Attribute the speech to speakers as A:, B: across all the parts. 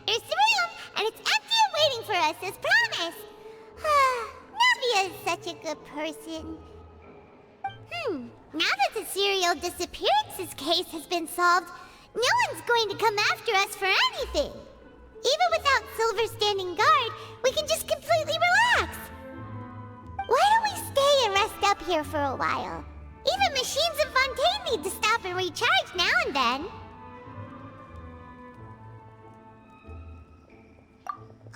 A: Here's the room, and it's empty and waiting for us as promised. Navia is such a good person. Now that the serial disappearances case has been solved, no one's going to come after us for anything. Even without Silver standing guard, we can just completely relax. Why don't we stay and rest up here for a while? Even machines in Fontaine need to stop and recharge now and then.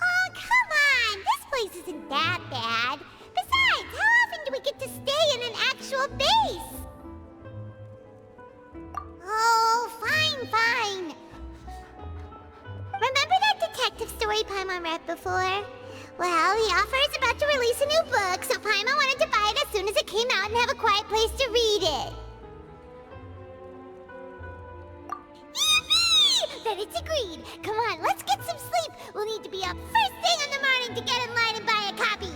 A: Oh, come on! This place isn't that bad. Besides, how often do we get to stay in an actual base? Oh, fine. Remember that detective story Paimon read before? Well, the author is about to release a new book, so Paimon wanted to buy it as soon as it came out and have a quiet place to read it. Yippee! Then it's agreed. Come on, let's get some sleep. We'll need to be up first thing in the morning to get in line and buy a copy.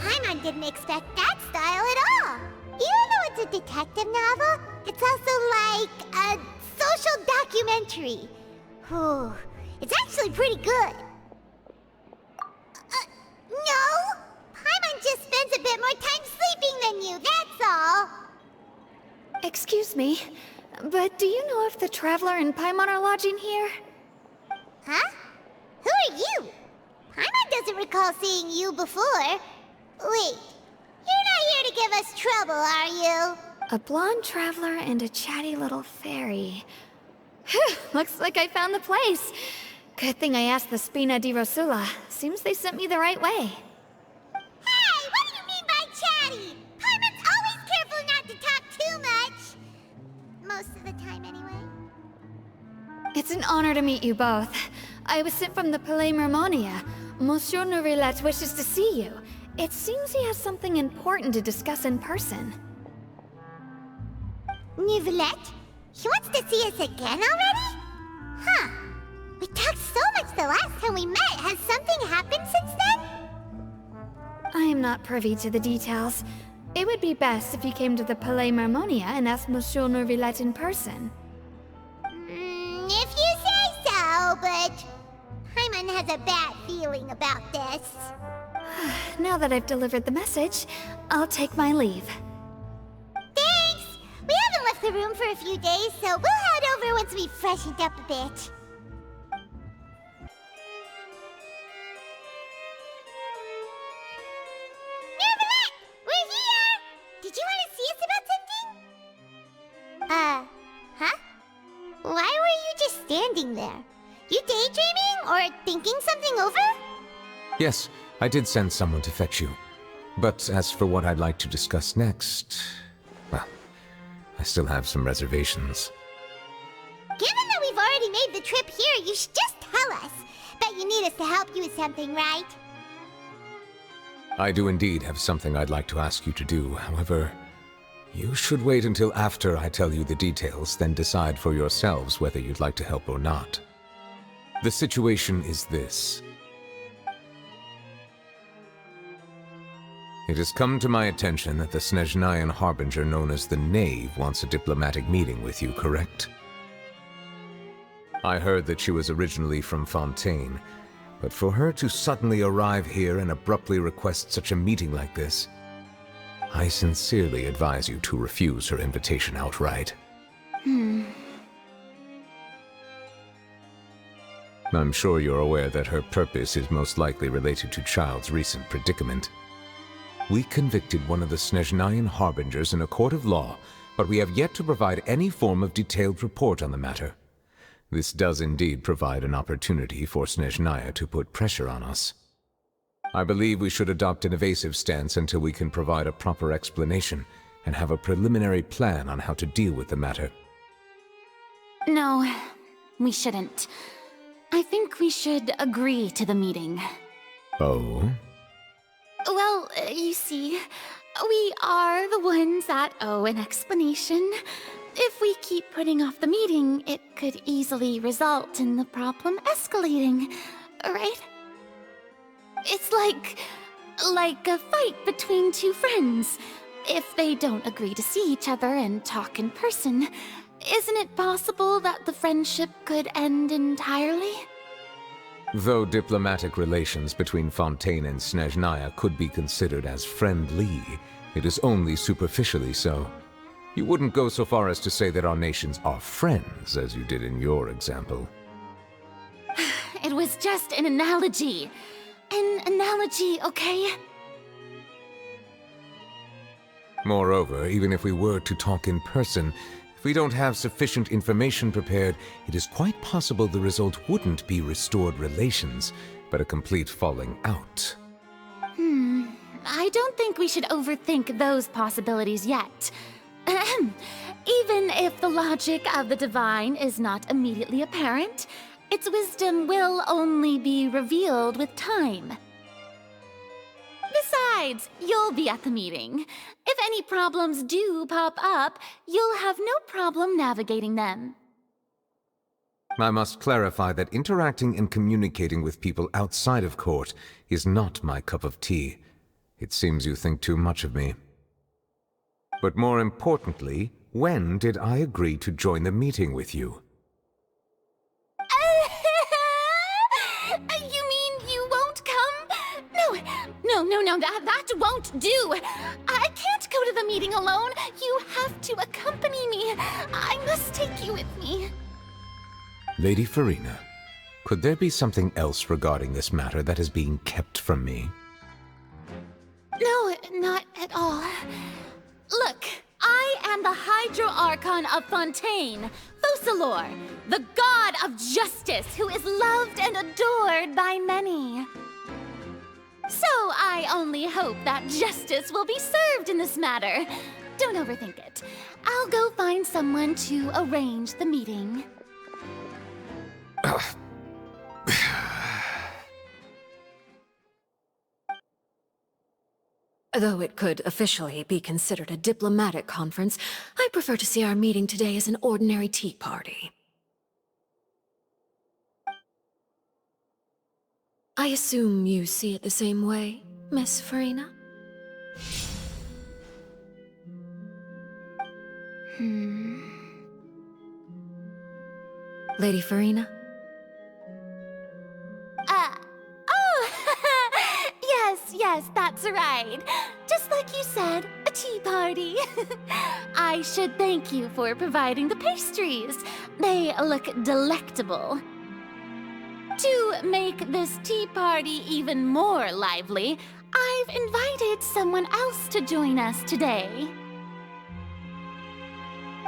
A: Paimon didn't expect that style at all. Even though it's a detective novel, it's also like a social documentary. Whew, it's actually pretty good. No! Paimon just spends a bit more time sleeping than you, that's all.
B: Excuse me, but do you know if the Traveler and Paimon are lodging here?
A: Huh? Who are you? Paimon doesn't recall seeing you before. Wait, you're not here to give us trouble, are you?
B: A blonde traveler and a chatty little fairy. Whew, looks like I found the place. Good thing I asked the Spina di Rosula. Seems they sent me the right way.
A: Hey, what do you mean by chatty? Paimon's always careful not to talk too much. Most of the time, anyway.
B: It's an honor to meet you both. I was sent from the Palais Mermonia. Monsieur Nourilette wishes to see you. It seems he has something important to discuss in person.
A: Nourilette? He wants to see us again already? Huh. We talked so much the last time we met. Has something happened since then?
B: I am not privy to the details. It would be best if you came to the Palais Mermonia and asked Monsieur Nourilette in person.
A: If you say so, but Paimon has a bad feeling about this.
B: Now that I've delivered the message, I'll take my leave.
A: Thanks! We haven't left the room for a few days, so we'll head over once we've freshened up a bit. Nourilette! We're here! Did you want to see us about something? Huh? Why were you just standing there? You daydreaming or thinking something over?
C: Yes, I did send someone to fetch you. But as for what I'd like to discuss next, well, I still have some reservations.
A: Given that we've already made the trip here, you should just tell us. Bet you need us to help you with something, right?
C: I do indeed have something I'd like to ask you to do. However, you should wait until after I tell you the details, then decide for yourselves whether you'd like to help or not. The situation is this. It has come to my attention that the Snezhnayan Harbinger known as the Knave wants a diplomatic meeting with you, correct? I heard that she was originally from Fontaine, but for her to suddenly arrive here and abruptly request such a meeting like this, I sincerely advise you to refuse her invitation outright. I'm sure you're aware that her purpose is most likely related to Child's recent predicament. We convicted one of the Snezhnayan Harbingers in a court of law, but we have yet to provide any form of detailed report on the matter. This does indeed provide an opportunity for Snezhnaya to put pressure on us. I believe we should adopt an evasive stance until we can provide a proper explanation and have a preliminary plan on how to deal with the matter.
D: No, we shouldn't. I think we should agree to the meeting.
C: Oh?
D: Well, you see, we are the ones that owe an explanation. If we keep putting off the meeting, it could easily result in the problem escalating, right? It's like a fight between two friends. if they don't agree to see each other and talk in person, isn't it possible that the friendship could end entirely?
C: Though diplomatic relations between Fontaine and Snezhnaya could be considered as friendly, it is only superficially so. You wouldn't go so far as to say that our nations are friends, as you did in your example.
D: It was just an analogy. An analogy, okay?
C: Moreover, even if we were to talk in person, if we don't have sufficient information prepared, it is quite possible the result wouldn't be restored relations, but a complete falling out.
D: I don't think we should overthink those possibilities yet. Even if the logic of the divine is not immediately apparent, its wisdom will only be revealed with time. Besides, you'll be at the meeting. If any problems do pop up, you'll have no problem navigating them.
C: I must clarify that interacting and communicating with people outside of court is not my cup of tea. It seems you think too much of me. But more importantly, when did I agree to join the meeting with you?
D: You mean you won't come? No, that won't do. I can't go to the meeting alone. You have to accompany me. I must take you with me.
C: Lady Farina, could there be something else regarding this matter that is being kept from me?
D: No, not at all. Look, I am the Hydro Archon of Fontaine, Focalor, the god of justice who is loved and adored by many. So I only hope that justice will be served in this matter. Don't overthink it. I'll go find someone to arrange the meeting.
E: Though it could officially be considered a diplomatic conference, I prefer to see our meeting today as an ordinary tea party. I assume you see it the same way, Miss Farina? Lady Farina?
D: Yes, that's right. Just like you said, a tea party. I should thank you for providing the pastries. They look delectable. To make this tea party even more lively, I've invited someone else to join us today.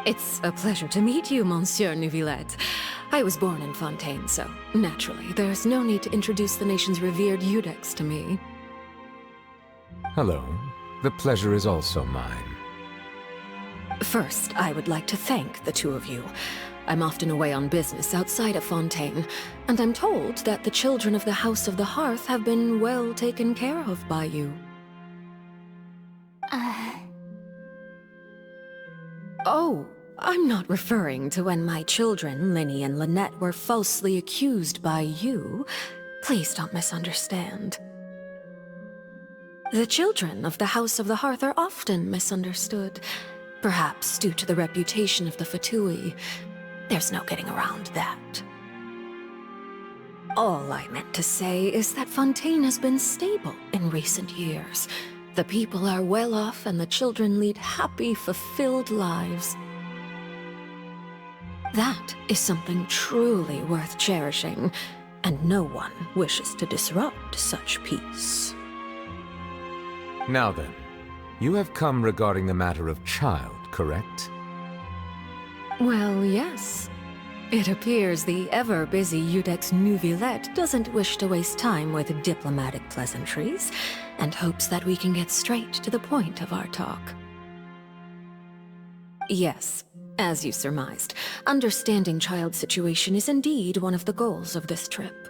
E: It's a pleasure to meet you, Monsieur Neuvillette. I was born in Fontaine, so naturally, there's no need to introduce the nation's revered Iudex to me.
C: Hello. The pleasure is also mine.
E: First, I would like to thank the two of you. I'm often away on business outside of Fontaine, and I'm told that the children of the House of the Hearth have been well taken care of by you. Oh, I'm not referring to when my children, Linny and Lynette, were falsely accused by you. Please don't misunderstand. The children of the House of the Hearth are often misunderstood, perhaps due to the reputation of the Fatui. There's no getting around that. All I meant to say is that Fontaine has been stable in recent years. The people are well off and the children lead happy, fulfilled lives. That is something truly worth cherishing, and no one wishes to disrupt such peace.
C: Now then, you have come regarding the matter of child, correct?
E: Well, yes. It appears the ever-busy Iudex Neuvillette doesn't wish to waste time with diplomatic pleasantries, and hopes that we can get straight to the point of our talk. Yes, as you surmised, understanding child's situation is indeed one of the goals of this trip.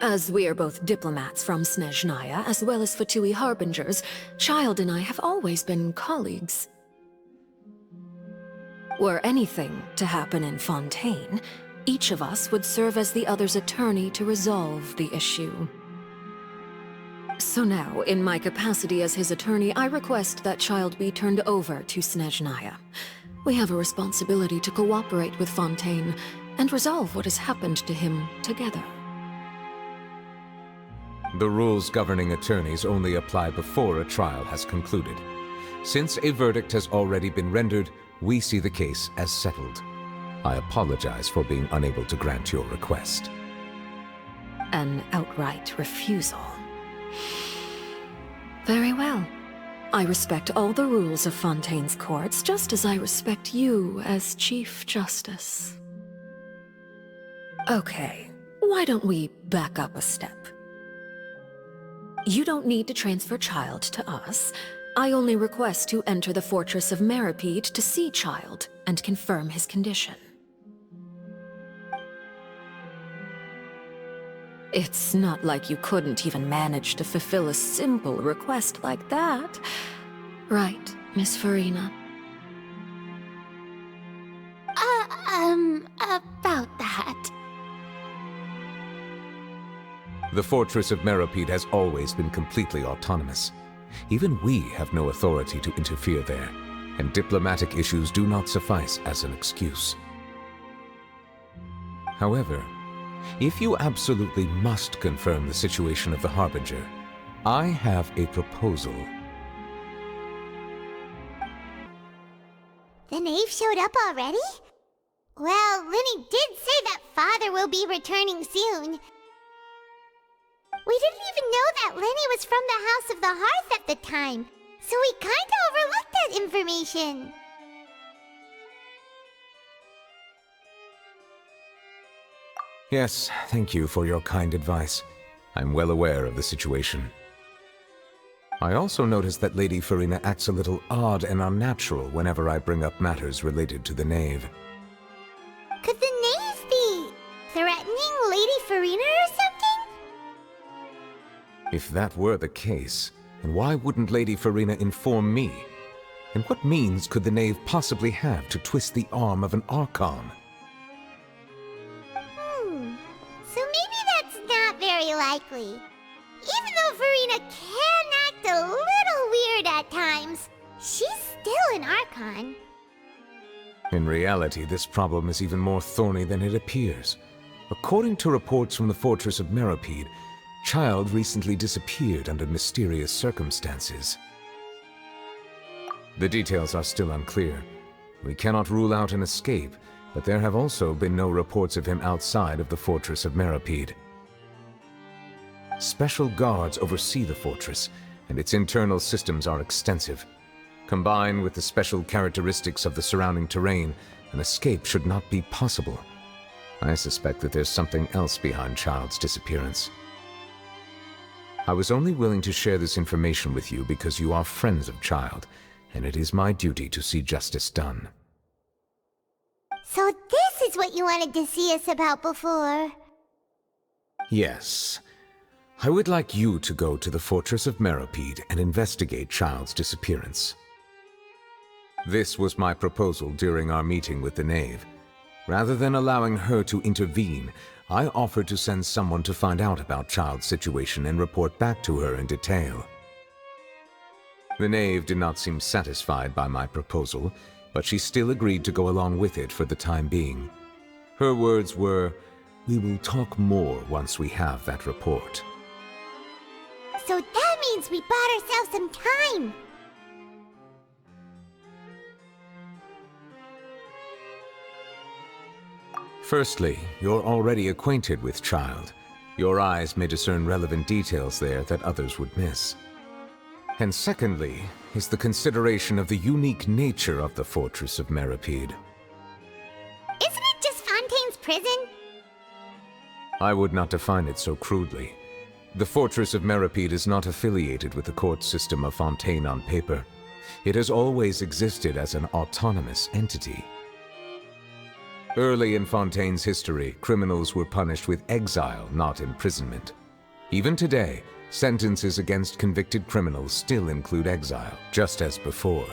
E: As we are both diplomats from Snezhnaya, as well as Fatui harbingers, Child and I have always been colleagues. Were anything to happen in Fontaine, each of us would serve as the other's attorney to resolve the issue. So So now, in my capacity as his attorney, I request that child be turned over to Snezhnaya. We have a responsibility to cooperate with Fontaine and resolve what has happened to him together.
C: The rules governing attorneys only apply before a trial has concluded. Since a verdict has already been rendered, we see the case as settled. I apologize for being unable to grant your request.
E: An outright refusal. Very well. I respect all the rules of Fontaine's courts, just as I respect you as Chief Justice. Okay, why don't we back up a step? You don't need to transfer Child to us. I only request to enter the Fortress of Meripede to see Child and confirm his condition. It's not like you couldn't even manage to fulfill a simple request like that. Right, Miss Farina?
D: About that.
C: The Fortress of Meripede has always been completely autonomous. Even we have no authority to interfere there, and diplomatic issues do not suffice as an excuse. However, if you absolutely must confirm the situation of the Harbinger, I have a proposal.
A: The knave showed up already? Well, Linny did say that Father will be returning soon. We didn't even know that Linny was from the House of the Hearth at the time, so we kinda overlooked that information.
C: Yes, thank you for your kind advice. I'm well aware of the situation. I also noticed that Lady Farina acts a little odd and unnatural whenever I bring up matters related to the knave.
A: Could the knave be threatening Lady Farina or something?
C: If that were the case, then why wouldn't Lady Farina inform me? And what means could the knave possibly have to twist the arm of an Archon?
A: So maybe that's not very likely. Even though Farina can act a little weird at times, she's still an Archon.
C: In reality, this problem is even more thorny than it appears. According to reports from the Fortress of Meripede, Child recently disappeared under mysterious circumstances. The details are still unclear. We cannot rule out an escape, but there have also been no reports of him outside of the Fortress of Meripede. Special guards oversee the fortress, and its internal systems are extensive. Combined with the special characteristics of the surrounding terrain, an escape should not be possible. I suspect that there's something else behind Child's disappearance. I was only willing to share this information with you because you are friends of Child, and it is my duty to see justice done.
A: So this is what you wanted to see us about before.
C: Yes. I would like you to go to the Fortress of Meripede and investigate Child's disappearance. This was my proposal during our meeting with the knave. Rather than allowing her to intervene, I offered to send someone to find out about Child's situation and report back to her in detail. The knave did not seem satisfied by my proposal, but she still agreed to go along with it for the time being. Her words were, "We will talk more once we have that report."
A: So that means we bought ourselves some time.
C: Firstly, you're already acquainted with Child. Your eyes may discern relevant details there that others would miss. And secondly, is the consideration of the unique nature of the Fortress of Meripede.
A: Isn't it just Fontaine's prison?
C: I would not define it so crudely. The Fortress of Meripede is not affiliated with the court system of Fontaine on paper. It has always existed as an autonomous entity. Early in Fontaine's history, criminals were punished with exile, not imprisonment. Even today, sentences against convicted criminals still include exile, just as before.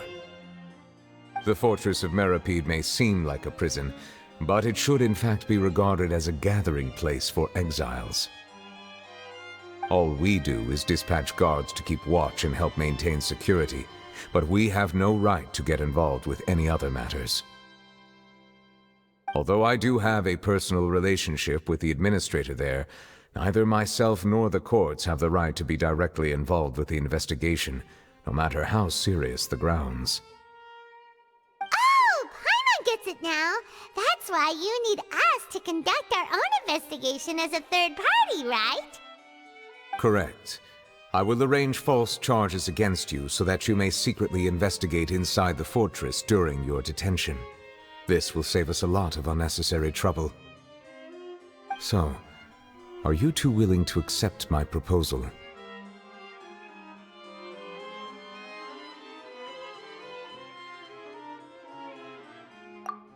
C: The Fortress of Meripede may seem like a prison, but it should in fact be regarded as a gathering place for exiles. All we do is dispatch guards to keep watch and help maintain security, but we have no right to get involved with any other matters. Although I do have a personal relationship with the administrator there, neither myself nor the courts have the right to be directly involved with the investigation, no matter how serious the grounds.
A: Oh, Paimon gets it now. That's why you need us to conduct our own investigation as a third party, right?
C: Correct. I will arrange false charges against you so that you may secretly investigate inside the fortress during your detention. This will save us a lot of unnecessary trouble. So, are you two willing to accept my proposal?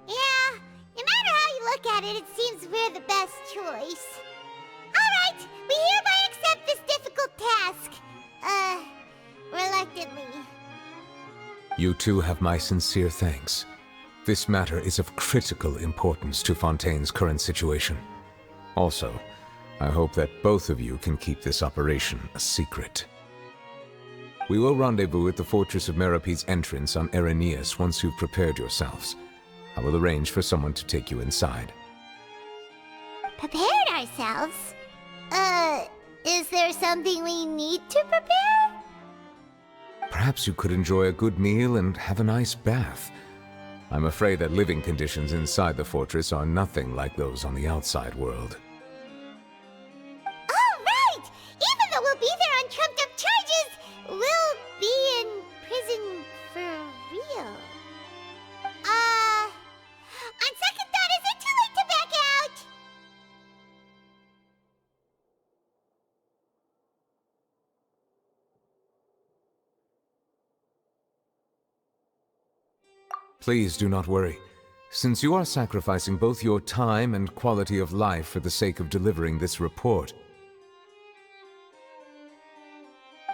A: Yeah, no matter how you look at it, it seems we're the best choice. Alright, we hereby accept this difficult task. Reluctantly.
C: You two have my sincere thanks. This matter is of critical importance to Fontaine's current situation. Also, I hope that both of you can keep this operation a secret. We will rendezvous at the Fortress of Merope's entrance on Erinius once you've prepared yourselves. I will arrange for someone to take you inside.
A: Prepared ourselves? Is there something we need to prepare?
C: Perhaps you could enjoy a good meal and have a nice bath. I'm afraid that living conditions inside the fortress are nothing like those on the outside world.
A: Oh, right! Even though we'll be there on trumped-up charges, we'll be in prison for real. On second thought, is it too late to back out?
C: Please do not worry. Since you are sacrificing both your time and quality of life for the sake of delivering this report,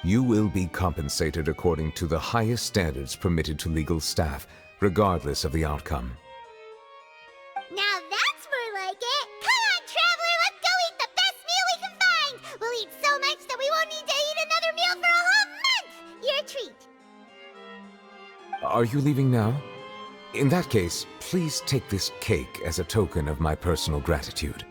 C: you will be compensated according to the highest standards permitted to legal staff, regardless of the outcome.
A: Now that's more like it! Come on, Traveler, let's go eat the best meal we can find! We'll eat so much that we won't need to eat another meal for a whole month! You're a treat!
C: Are you leaving now? In that case, please take this cake as a token of my personal gratitude.